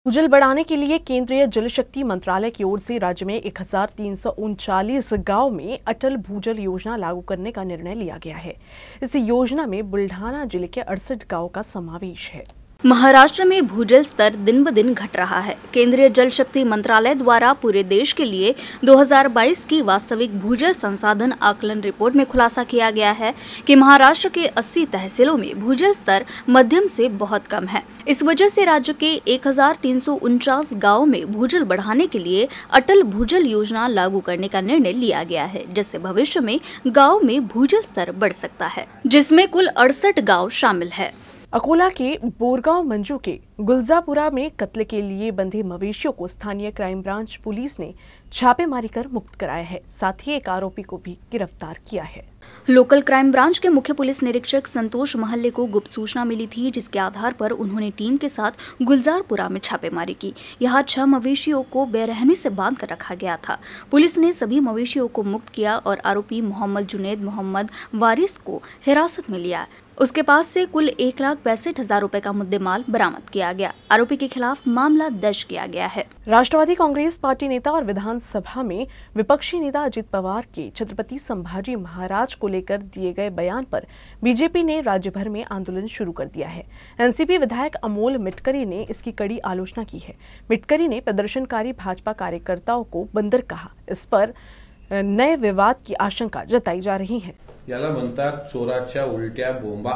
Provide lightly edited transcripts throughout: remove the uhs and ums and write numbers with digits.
भूजल बढ़ाने के लिए केंद्रीय जल शक्ति मंत्रालय की ओर से राज्य में 1339 गांव में अटल भूजल योजना लागू करने का निर्णय लिया गया है। इस योजना में बुल्ढाना जिले के 68 गांव का समावेश है। महाराष्ट्र में भूजल स्तर दिन ब दिन घट रहा है। केंद्रीय जल शक्ति मंत्रालय द्वारा पूरे देश के लिए 2022 की वास्तविक भूजल संसाधन आकलन रिपोर्ट में खुलासा किया गया है कि महाराष्ट्र के 80 तहसीलों में भूजल स्तर मध्यम से बहुत कम है। इस वजह से राज्य के 1349 गाँव में भूजल बढ़ाने के लिए अटल भूजल योजना लागू करने का निर्णय लिया गया है, जिससे भविष्य में गाँव में भूजल स्तर बढ़ सकता है, जिसमें कुल 68 गाँव शामिल है। अकोला के बोरगांव मंजू के गुलजापुरा में कत्ल के लिए बंधे मवेशियों को स्थानीय क्राइम ब्रांच पुलिस ने छापेमारी कर मुक्त कराया है। साथ ही एक आरोपी को भी गिरफ्तार किया है। लोकल क्राइम ब्रांच के मुख्य पुलिस निरीक्षक संतोष महल्ले को गुप्त सूचना मिली थी, जिसके आधार पर उन्होंने टीम के साथ गुलजारपुरा में छापेमारी की। यहाँ 6 मवेशियों को बेरहमी से बांध कर रखा गया था। पुलिस ने सभी मवेशियों को मुक्त किया और आरोपी मोहम्मद जुनैद मोहम्मद वारिस को हिरासत में लिया। उसके पास से कुल 1,65,000 रुपए का मुद्देमाल बरामद किया गया। आरोपी के खिलाफ मामला दर्ज किया गया है। राष्ट्रवादी कांग्रेस पार्टी नेता और विधानसभा में विपक्षी नेता अजित पवार के छत्रपति संभाजी महाराज को लेकर दिए गए बयान पर बीजेपी ने राज्य भर में आंदोलन शुरू कर दिया है। एनसीपी विधायक अमोल मिटकरी ने इसकी कड़ी आलोचना की है। मिटकरी ने प्रदर्शनकारी भाजपा कार्यकर्ताओं को बंदर कहा। इस पर नए विवाद की आशंका जताई जा रही है। याला म्हणतात चोराच्या उलट्या बोंबा।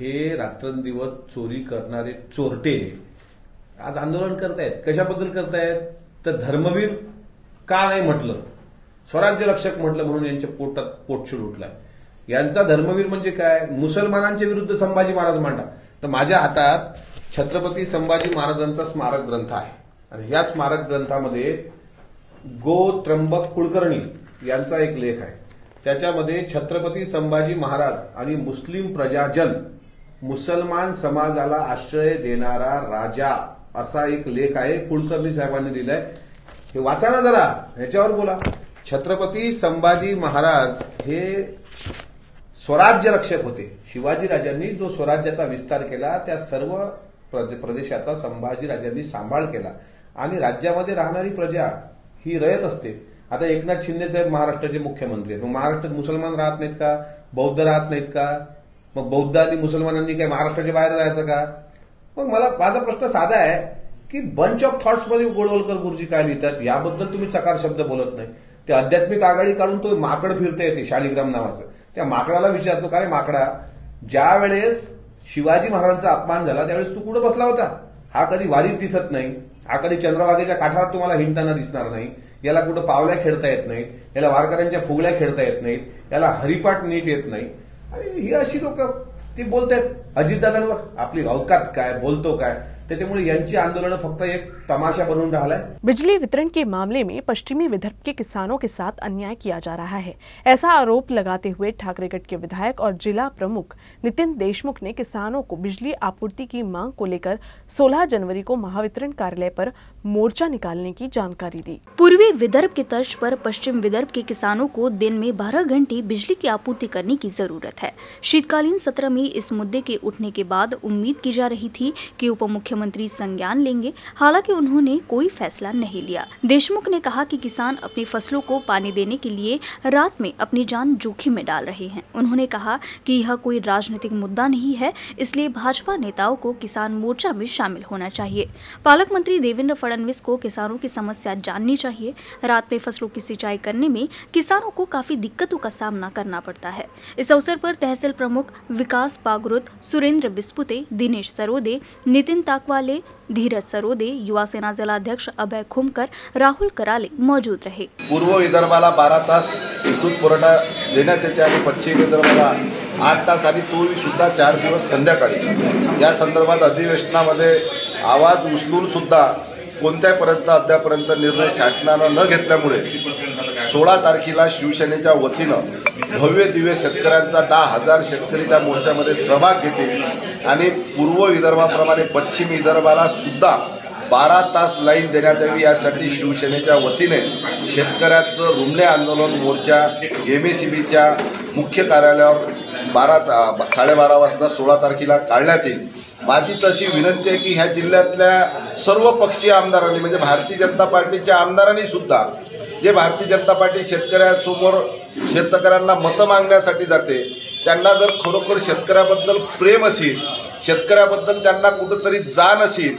हे रात्रंदिवस चोरी करणारे चोरटे आज आंदोलन करतायत। कशाबद्दल करतायत तर धर्मवीर का नाही म्हटलं, स्वराज्य रक्षक म्हटलं म्हणून यांच्या पोटात पोटशूळ उठलाय। यांचा धर्मवीर म्हणजे काय? मुसलमानांच्या विरुद्ध संभाजी महाराज मांडा। तर माझ्या हातात छत्रपती संभाजी महाराजांचा स्मारक ग्रंथ आहे आणि या स्मारक ग्रंथामध्ये गो त्र्यंबक कुलकर्णी यांचा एक लेख आहे। त्याच्यामध्ये छत्रपती संभाजी महाराज आणि मुस्लिम प्रजाजन, मुसलमान समाजाला आश्रय देणारा राजा असा एक लेख आहे, कुलकर्णी साहेबांनी दिलाय। हे वाचा ना जरा, ह्याच्यावर बोला। छत्रपती संभाजी महाराज हे स्वराज्य रक्षक होते। शिवाजी राजांनी जो स्वराज्याचा विस्तार केला त्या सर्व प्रदेशाचा संभाजी राजांनी सांभाळ केला आणि राज्यामध्ये राहणारी प्रजा ही रयत असते। आता एकनाथ शिंदे साहेब महाराष्ट्राचे मुख्यमंत्री आहेत। मग महाराष्ट्रात मुसलमान राहत नाहीत का? बौद्ध राहत नाहीत का? मग बौद्ध आणि मुसलमानांनी काय महाराष्ट्राच्या बाहेर जायचं का? मग माझा प्रश्न साधा आहे की बंच ऑफ थॉट्स मध्ये गोडवलकर गुरुजी काय लिहितात याबद्दल तुम्ही चकार शब्द बोलत नाही। ते आध्यात्मिक आघाडी काढून तो माकड फिरते येते शालिग्राम नावाचं, त्या माकडाला विचारतो का रे माकडा, ज्या वेळेस शिवाजी महाराजांचा अपमान झाला त्यावेळेस तू कुठे बसला होता? हा कधी वारीत दिसत नाही, हा कधी चंद्रभागेच्या काठावर तुम्हाला हिंडताना दिसणार नाही, याला कुठं पावल्या खेळता येत नाही, याला वारकऱ्यांच्या फुगड्या खेळता येत नाहीत, याला हरिपाठ नीट येत नाही। आणि ही अशी लोक ती बोलतायत अजितदादांवर, आपली औकात काय, बोलतो काय? त्याच्यामुळे यांची आंदोलन फक्त एक तमाशा बनून राहिलाय। बिजली वितरण के मामले में पश्चिमी विदर्भ के किसानों के साथ अन्याय किया जा रहा है, ऐसा आरोप लगाते हुए ठाकरेगढ़ के विधायक और जिला प्रमुख नितिन देशमुख ने किसानों को बिजली आपूर्ति की मांग को लेकर 16 जनवरी को महावितरण कार्यालय पर मोर्चा निकालने की जानकारी दी। पूर्वी विदर्भ की तर्ज पर पश्चिम विदर्भ के किसानों को दिन में 12 घंटे बिजली की आपूर्ति करने की जरूरत है। शीतकालीन सत्र में इस मुद्दे के उठने के बाद उम्मीद की जा रही थी कि उप मुख्यमंत्री संज्ञान लेंगे, हालांकि उन्होंने कोई फैसला नहीं लिया। देशमुख ने कहा कि किसान अपनी फसलों को पानी देने के लिए रात में अपनी जान जोखिम में डाल रहे हैं। उन्होंने कहा कि यह कोई राजनीतिक मुद्दा नहीं है, इसलिए भाजपा नेताओं को किसान मोर्चा में शामिल होना चाहिए। पालक मंत्री देवेंद्र फडणवीस को किसानों की समस्या जाननी चाहिए। रात में फसलों की सिंचाई करने में किसानों को काफी दिक्कतों का सामना करना पड़ता है। इस अवसर पर तहसील प्रमुख विकास पागरुत, सुरेंद्र विस्पुते, दिनेश सरोदे, नितिन ताकवाले, धीरज सरोदे, युवा सेना जिलाध्यक्ष अभय खुमकर, राहुल कराले मौजूद रहे। पूर्व विदर्भाला 12 तास विद्युत पुरवठा देण्यात येते आणि पश्चिम विदर्भाला 8 तास आणि तोही सुद्धा 4 दिवस संध्याकाळी। या संदर्भात अधिवेशनामध्ये आवाज उचलून सुद्धा कोणत्यापर्यंत अद्यापर्यंत निर्णय शासनानं न घेतल्यामुळे 16 तारखेला शिवसेनेच्या वतीनं भव्य दिव्य शेतकऱ्यांचा 10,000 शेतकरी त्या मोर्चामध्ये सहभाग घेतील आणि पूर्व विदर्भाप्रमाणे पश्चिम विदर्भाला सुद्धा 12 तास लाईन देण्यात यावी यासाठी शिवसेनेच्या वतीने शेतकऱ्यांचं रुमणे आंदोलन मोर्चा MACBच्या मुख्य कार्यालयावर 12:30 वाजता 16 तारखेला काढण्यात येईल. माझी तशी विनंती आहे की ह्या जिल्ह्यातल्या सर्व पक्षीय आमदारांनी म्हणजे भारतीय जनता पार्टीच्या आमदारांनी सुद्धा जे भारतीय जनता पार्टी शेतकऱ्यांसमोर शेतकऱ्यांना मतं मागण्यासाठी जाते, त्यांना जर खरोखर शेतकऱ्याबद्दल प्रेम असेल, शेतकऱ्याबद्दल त्यांना कुठंतरी जाण असेल,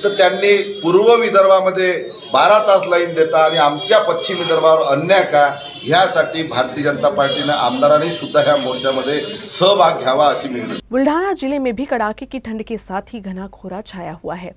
तर त्यांनी पूर्व विदर्भामध्ये 12 तास लाईन देता आणि आमच्या पश्चिम विदर्भावर अन्याय का, ह्यासाठी भारतीय जनता पार्टीने आमदारांनी सुद्धा ह्या मोर्चामध्ये सहभाग घ्यावा अशी मी विनंती. बुल्ढाना जिले में भी कड़ाके की ठंड के साथ ही घना कोहरा छाया हुआ है.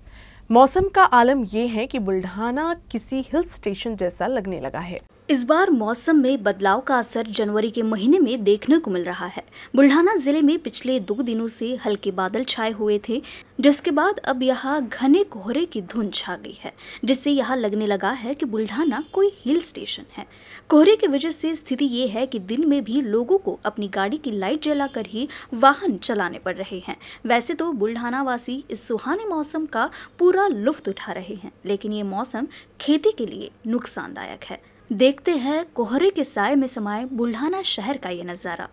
मौसम का आलम ये है कि बुल्ढाना किसी हिल स्टेशन जैसा लगने लगा है. इस बार मौसम में बदलाव का असर जनवरी के महीने में देखने को मिल रहा है. बुल्ढाना जिले में पिछले 2 दिनों से हल्के बादल छाए हुए थे, जिसके बाद अब यहाँ घने कोहरे की धुंध छा गई है, जिससे यहाँ लगने लगा है कि बुल्ढाना कोई हिल स्टेशन है. कोहरे की वजह से स्थिति ये है कि दिन में भी लोगों को अपनी गाड़ी की लाइट जलाकर ही वाहन चलाने पड़ रहे हैं. वैसे तो बुल्ढाना वासी इस सुहाने मौसम का पूरा लुत्फ उठा रहे हैं, लेकिन ये मौसम खेती के लिए नुकसानदायक है. देखते हैं कोहरे के साए में समाये बुल्ढाना शहर का ये नज़ारा.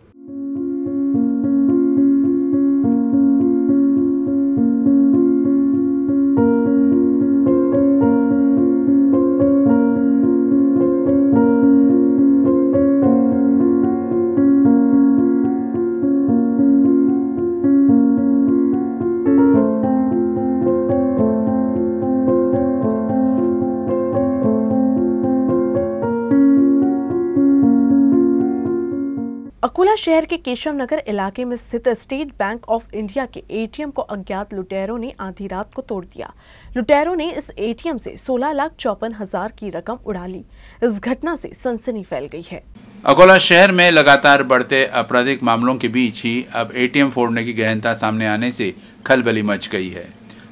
अकोला शहर के केशव नगर इलाके में स्थित स्टेट बैंक ऑफ इंडिया के एटीएम को अज्ञात लुटेरों ने आधी रात को तोड़ दिया. लुटेरों ने इस एटीएम से 16,54,000 की रकम उड़ा ली. इस घटना से सनसनी फैल गई है. अकोला शहर में लगातार बढ़ते आपराधिक मामलों के बीच ही अब एटीएम फोड़ने की गहनता सामने आने से खलबली मच गई है.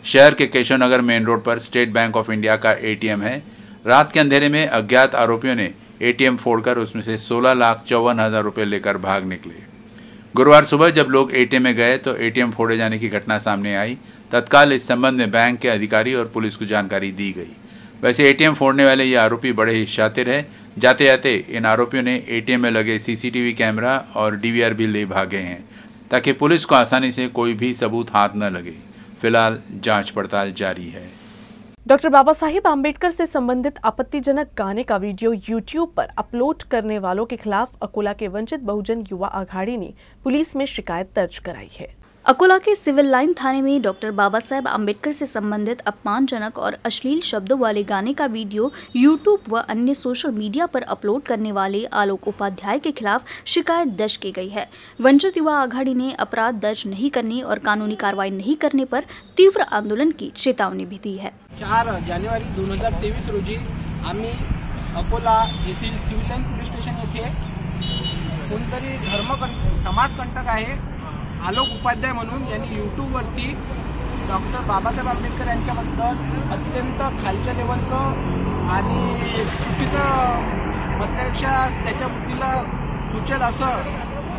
शहर के केशव नगर मेन रोड पर स्टेट बैंक ऑफ इंडिया का एटीएम है. रात के अंधेरे में अज्ञात आरोपियों ने एटीएम फोड़कर उसमें से 16,54,000 रुपये लेकर भाग निकले. गुरुवार सुबह जब लोग एटीएम में गए तो एटीएम फोड़े जाने की घटना सामने आई. तत्काल इस संबंध में बैंक के अधिकारी और पुलिस को जानकारी दी गई. वैसे एटीएम फोड़ने वाले ये आरोपी बड़े ही शातिर है. जाते जाते इन आरोपियों ने एटीएम में लगे सीसीटीवी कैमरा और डीवीआर भी ले भागे हैं, ताकि पुलिस को आसानी से कोई भी सबूत हाथ न लगे. फिलहाल जांच पड़ताल जारी है. डॉक्टर बाबा साहिब आम्बेडकर से संबंधित आपत्तिजनक गाने का वीडियो यूट्यूब पर अपलोड करने वालों के खिलाफ अकोला के वंचित बहुजन युवा अघाड़ी ने पुलिस में शिकायत दर्ज कराई है. अकोला के सिविल लाइन थाने में डॉक्टर बाबा साहेब आम्बेडकर से संबंधित अपमानजनक और अश्लील शब्दों वाले गाने का वीडियो यूट्यूब व अन्य सोशल मीडिया पर अपलोड करने वाले आलोक उपाध्याय के खिलाफ शिकायत दर्ज की गई है. वंचित युवा अघाड़ी ने अपराध दर्ज नहीं करने और कानूनी कार्रवाई नहीं करने पर तीव्र आंदोलन की चेतावनी भी दी है. 4 जानेवारी 2023 रोजी आम्ही अकोला येथील सिव्हिल लाईन पोलीस स्टेशन येथे कोणतरी समाजकंटक आहे आलोक उपाध्याय म्हणून यांनी यूट्यूबवरती डॉक्टर बाबासाहेब आंबेडकर यांच्याबद्दल अत्यंत खालच्या लेवलचं आणि चुकीचं मतपेक्षा त्याच्या बुद्धीला सुचेल असं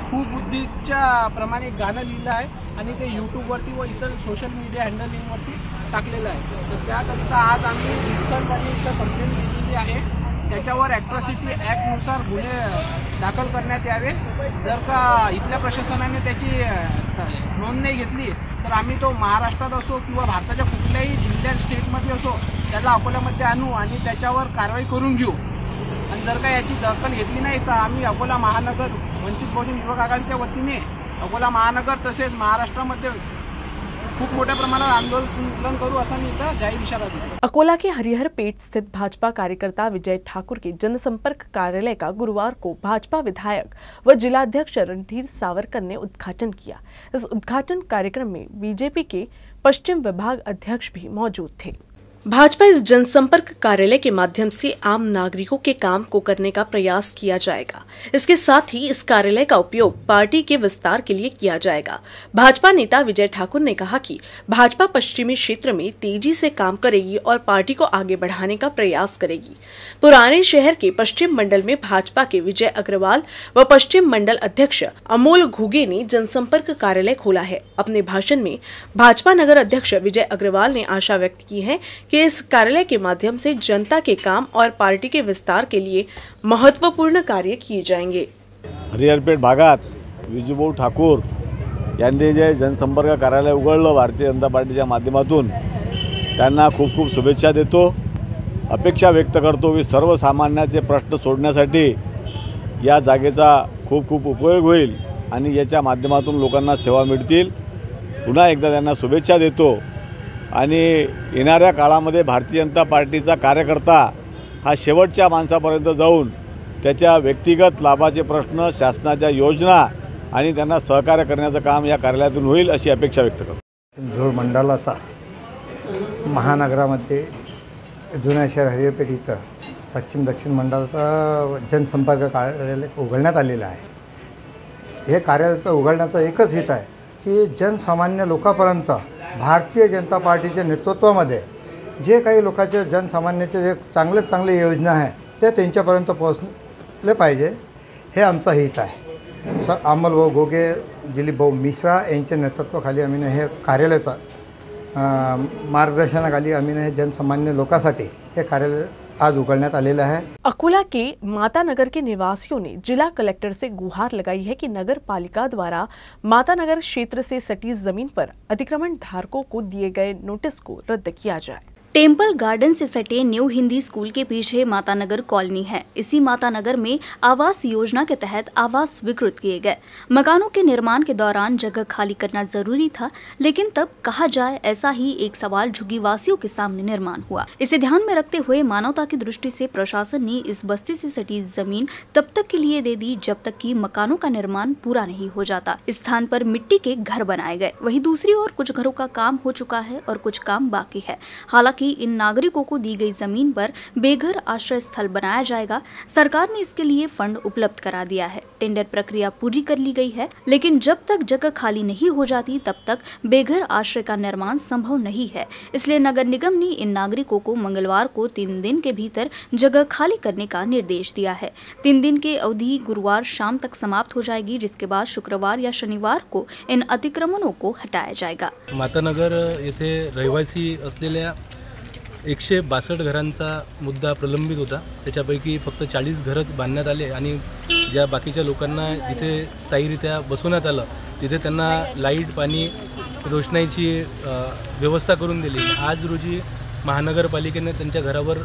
कुबुद्धीच्या प्रमाणे गाणं लिहिलं आहे आणि ते यूट्यूबवरती व इतर सोशल मीडिया हँडलिंगवरती टाकलेलं आहे. तर त्याकरिता आज आम्ही रिक्सनसाठी इथं कंप्लेंट दिलेली आहे. त्याच्यावर ॲट्रॉसिटी ॲक्टनुसार गुन्हे दाखल करण्यात यावे. जर का इथल्या प्रशासनाने त्याची नोंद नाही घेतली तर आम्ही तो महाराष्ट्रात असो किंवा भारताच्या कुठल्याही जिल्ह्यात स्टेटमध्ये असो त्याला अकोल्यामध्ये आणू आणि त्याच्यावर कारवाई करून घेऊ. आणि जर का याची दखल घेतली नाही तर आम्ही अकोला महानगर वंचित बहुजन युवक आघाडीच्या वतीने अकोला महानगर तसेच महाराष्ट्रामध्ये खूब मोठ्या प्रमाणात आंदोलन करू असा मी इथं जाहीर इशारा देतो. अकोला के हरिहर पेट स्थित भाजपा कार्यकर्ता विजय ठाकुर के जनसंपर्क कार्यालय का गुरुवार को भाजपा विधायक व जिलाध्यक्ष रणधीर सावरकर ने उद्घाटन किया. इस उद्घाटन कार्यक्रम में बीजेपी के पश्चिम विभाग अध्यक्ष भी मौजूद थे. भाजपा इस जनसंपर्क कार्यालय के माध्यम से आम नागरिकों के काम को करने का प्रयास किया जाएगा. इसके साथ ही इस कार्यालय का उपयोग पार्टी के विस्तार के लिए किया जाएगा. भाजपा नेता विजय ठाकुर ने कहा कि भाजपा पश्चिमी क्षेत्र में तेजी से काम करेगी और पार्टी को आगे बढ़ाने का प्रयास करेगी. पुराने शहर के पश्चिम मंडल में भाजपा के विजय अग्रवाल व पश्चिम मंडल अध्यक्ष अमोल घुगे ने जनसंपर्क कार्यालय खोला है. अपने भाषण में भाजपा नगर अध्यक्ष विजय अग्रवाल ने आशा व्यक्त की है कि इस कार्यालय के माध्यम से जनता के काम और पार्टी के विस्तार के लिए महत्वपूर्ण कार्य किए जाएंगे. हरिहरपेठ भागात विजूभाऊ ठाकूर यांनी जे जनसंपर्क कार्यालय उघडलं भारतीय जनता पार्टीच्या माध्यमातून त्यांना खूप खूप शुभेच्छा देतो। अपेक्षा व्यक्त करतो की सर्वसामान्याचे प्रश्न सोडण्यासाठी या जागेचा खूप खूप उपयोग होईल आणि याच्या माध्यमातून लोकांना सेवा मिळतील। पुन्हा एकदा त्यांना शुभेच्छा देतो आणि येणाऱ्या काळामध्ये भारतीय जनता पार्टीचा कार्यकर्ता हा शेवटच्या माणसापर्यंत जाऊन त्याच्या व्यक्तिगत लाभाचे प्रश्न, शासनाच्या योजना आणि त्यांना सहकार्य करण्याचं काम या कार्यालयातून होईल अशी अपेक्षा व्यक्त करतो। झोळ मंडळाचा महानगरामध्ये जुन्या शहर हरिहरपेठ इथं पश्चिम दक्षिण मंडळाचा जनसंपर्क कार्यालय उघडण्यात आलेलं आहे। हे कार्यालय उघडण्याचा एकच हेतू आहे की जनसामान्य लोकांपर्यंत भारतीय जनता पार्टीच्या नेतृत्वामध्ये जे काही लोकांचे जनसामान्याचे जे चांगले योजना आहे ते त्यांच्यापर्यंत पोहोचले पाहिजे, हे आमचा हेतू आहे। अमलभाऊ घोगे, दिलीपभाऊ मिश्रा यांच्या नेतृत्वाखाली आम्ही हे कार्यालयाचा मार्गदर्शनाखाली आम्ही हे जनसामान्य लोकांसाठी हे कार्यालय आज उघडण्यात आलेला है। अकोला के माता नगर के निवासियों ने जिला कलेक्टर से गुहार लगाई है कि नगर पालिका द्वारा माता नगर क्षेत्र से सटी जमीन पर अतिक्रमण धारकों को दिए गए नोटिस को रद्द किया जाए। टेम्पल गार्डन से सटे न्यू हिंदी स्कूल के पीछे मातानगर कॉलोनी है। इसी मातानगर में आवास योजना के तहत आवास स्वीकृत किए गए। मकानों के निर्माण के दौरान जगह खाली करना जरूरी था, लेकिन तब कहा जाए ऐसा ही एक सवाल झुग्गी वासियों के सामने निर्माण हुआ। इसे ध्यान में रखते हुए मानवता की दृष्टि से प्रशासन ने इस बस्ती से सटी जमीन तब तक के लिए दे दी जब तक कि मकानों का निर्माण पूरा नहीं हो जाता। इस स्थान पर मिट्टी के घर बनाए गए। वहीं दूसरी ओर कुछ घरों का काम हो चुका है और कुछ काम बाकी है। हालांकि इन नागरिकों को दी गई जमीन पर बेघर आश्रय स्थल बनाया जाएगा। सरकार ने इसके लिए फंड उपलब्ध करा दिया है। टेंडर प्रक्रिया पूरी कर ली गई है, लेकिन जब तक जगह खाली नहीं हो जाती तब तक बेघर आश्रय का निर्माण संभव नहीं है। इसलिए नगर निगम ने इन नागरिकों को मंगलवार को 3 दिन के भीतर जगह खाली करने का निर्देश दिया है। 3 दिन की अवधि गुरुवार शाम तक समाप्त हो जाएगी, जिसके बाद शुक्रवार या शनिवार को इन अतिक्रमणों को हटाया जाएगा। मातानगर येथे रहिवासी असलेल्या 162 घरांचा मुद्दा प्रलंबित होता। त्याच्यापैकी फक्त 40 घरच बांधण्यात आले आणि ज्या बाकीच्या लोकांना जिथे स्थायीरित्या बसवण्यात आलं तिथे त्यांना लाईट, पाणी, रोषणाईची व्यवस्था करून दिली। आज रोजी महानगरपालिकेने त्यांच्या घरावर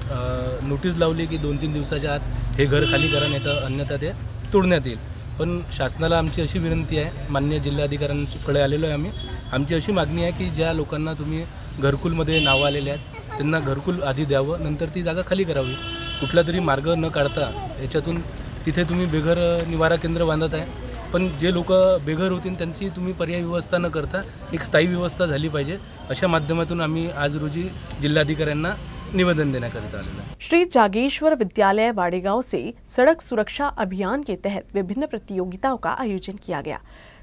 नोटीस लावली की 2-3 दिवसाच्या आत हे घर खाली करा, नाही तर अन्यथा ते तोडण्यात येईल। पण शासनाला आमची अशी विनंती आहे, माननीय जिल्हाधिकाऱ्यांकडे आलेलो आहे आमची अशी मागणी आहे की ज्या लोकांना तुम्ही घरकुलमध्ये नावं आलेले आहेत त्यांना घरकुल आधी द्यावं, नंतर ती जागा खाली करावी। कुठला तरी मार्ग न काढता याच्यातून तिथे तुम्ही बेघर निवारा केंद्र बांधत आहे, पण जे लोक बेघर होतील त्यांची तुम्ही पर्यायी व्यवस्था न करता एक स्थायी व्यवस्था झाली पाहिजे, अशा माध्यमातून आम्ही आज रोजी जिल्हाधिकाऱ्यांना निवेदन देण्याकरिता आलेला है। श्री जागेश्वर विद्यालय वाडेगांव से सड़क सुरक्षा अभियान के तहत विभिन्न प्रतियोगिताओं का आयोजन किया गया।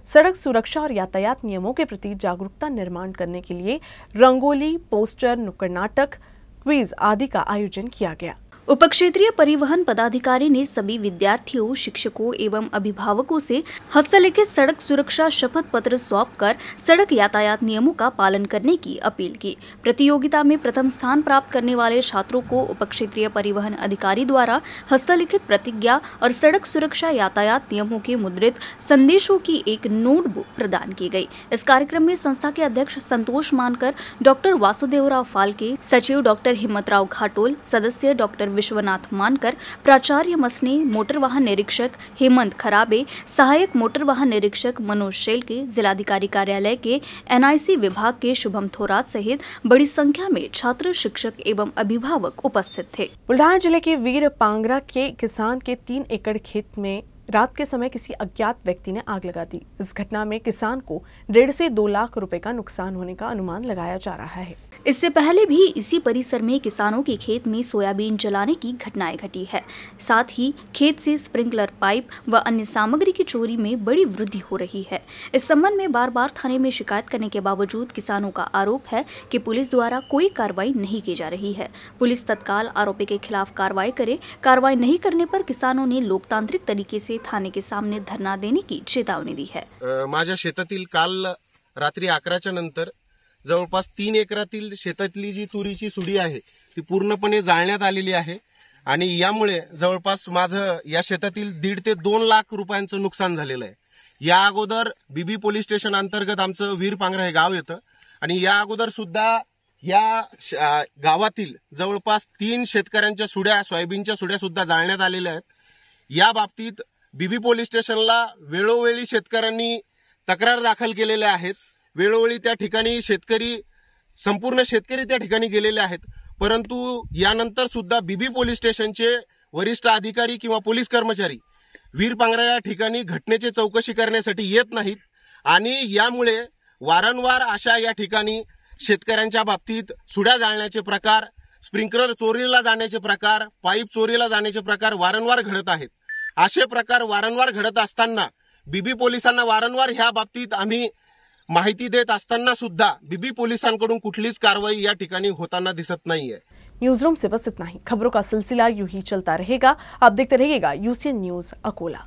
सड़क सुरक्षा और यातायात नियमों के प्रति जागरूकता निर्माण करने के लिए रंगोली, पोस्टर, नुक्कड़ नाटक, क्विज आदि का आयोजन किया गया। उपक्षेत्रीय परिवहन पदाधिकारी ने सभी विद्यार्थियों, शिक्षकों एवं अभिभावकों से हस्तलिखित सड़क सुरक्षा शपथ पत्र सौंपकर सड़क यातायात नियमों का पालन करने की अपील की। प्रतियोगिता में प्रथम स्थान प्राप्त करने वाले छात्रों को उपक्षेत्रीय परिवहन अधिकारी द्वारा हस्तलिखित प्रतिज्ञा और सड़क सुरक्षा यातायात नियमों के मुद्रित संदेशों की एक नोटबुक प्रदान की गई। इस कार्यक्रम में संस्था के अध्यक्ष संतोष मानकर, डॉक्टर वासुदेवराव फाल्के, सचिव डॉक्टर हिम्मतराव घाटोल, सदस्य डॉक्टर विश्वनाथ मानकर, प्राचार्य मसने, मोटर वाहन निरीक्षक हेमंत खराबे, सहायक मोटर वाहन निरीक्षक मनोज शेलके, जिलाधिकारी कार्यालय के एनआईसी विभाग के शुभम थोरात सहित बड़ी संख्या में छात्र, शिक्षक एवं अभिभावक उपस्थित थे। बुल्ढाना जिले के वीर पांगरा के किसान के 3 एकड़ खेत में रात के समय किसी अज्ञात व्यक्ति ने आग लगा दी। इस घटना में किसान को 1.5 से 2 लाख रुपए का नुकसान होने का अनुमान लगाया जा रहा है। इससे पहले भी इसी परिसर में किसानों के खेत में सोयाबीन जलाने की घटनाएं घटी है। साथ ही खेत से स्प्रिंकलर पाइप व अन्य सामग्री की चोरी में बड़ी वृद्धि हो रही है। इस संबंध में बार बार थाने में शिकायत करने के बावजूद किसानों का आरोप है कि पुलिस द्वारा कोई कार्रवाई नहीं की जा रही है। पुलिस तत्काल आरोपी के खिलाफ कार्रवाई करे। कार्रवाई नहीं करने पर किसानों ने लोकतांत्रिक तरीके से थाने के सामने धरना देने की चेतावनी दी है। माझ्या शेतातील काल रात्री 11च्या नंतर जवळपास 3 एकरातील शेतातली जी तुरीची सुडी आहे ती पूर्णपणे जाळण्यात आलेली आहे आणि यामुळे जवळपास माझं या शेतातील 1.5 ते 2 लाख रुपयांचं नुकसान झालेलं आहे। या अगोदर बीबी पोलीस स्टेशन अंतर्गत आमचं वीरपांगरा हे गाव येतं आणि या अगोदर सुद्धा या गावातील जवळपास 3 शेतकऱ्यांच्या सुड्या, सोयाबीनच्या सुड्या सुद्धा जाळण्यात आलेल्या आहेत. या बाबतीत बीबी पोलीस स्टेशनला वेळोवेळी शेतकऱ्यांनी तक्रार दाखल केलेल्या आहेत. वेळोवेळी त्या ठिकाणी संपूर्ण शेतकरी त्या ठिकाणी गेलेले आहेत. परंतु यानंतर सुद्धा बीबी पोलीस स्टेशनचे वरिष्ठ अधिकारी किंवा पोलीस कर्मचारी वीरपांगरा या ठिकाणी घटनेची चौकशी करण्यासाठी येत नाहीत आणि यामुळे वारंवार अशा या ठिकाणी शेतकऱ्यांच्या बाबतीत सुड्या जाळण्याचे प्रकार, स्प्रिंकलर चोरीला जाण्याचे प्रकार, पाईप चोरीला जाण्याचे प्रकार वारंवार घडत आहेत. असे प्रकार वारंवार घडत असताना बीबी पोलिसांना वारंवार ह्या बाबतीत आम्ही माहिती देत असताना सुद्धा बीबी पोलिसांकडून कुठलीच कारवाई या ठिकाणी होताना दिसत नाहीये. न्यूज रूम से बस इतना ही. खबरों का सिलसिला यूं ही चलता रहेगा. आप देखते रहिएगा UCN न्यूज अकोला.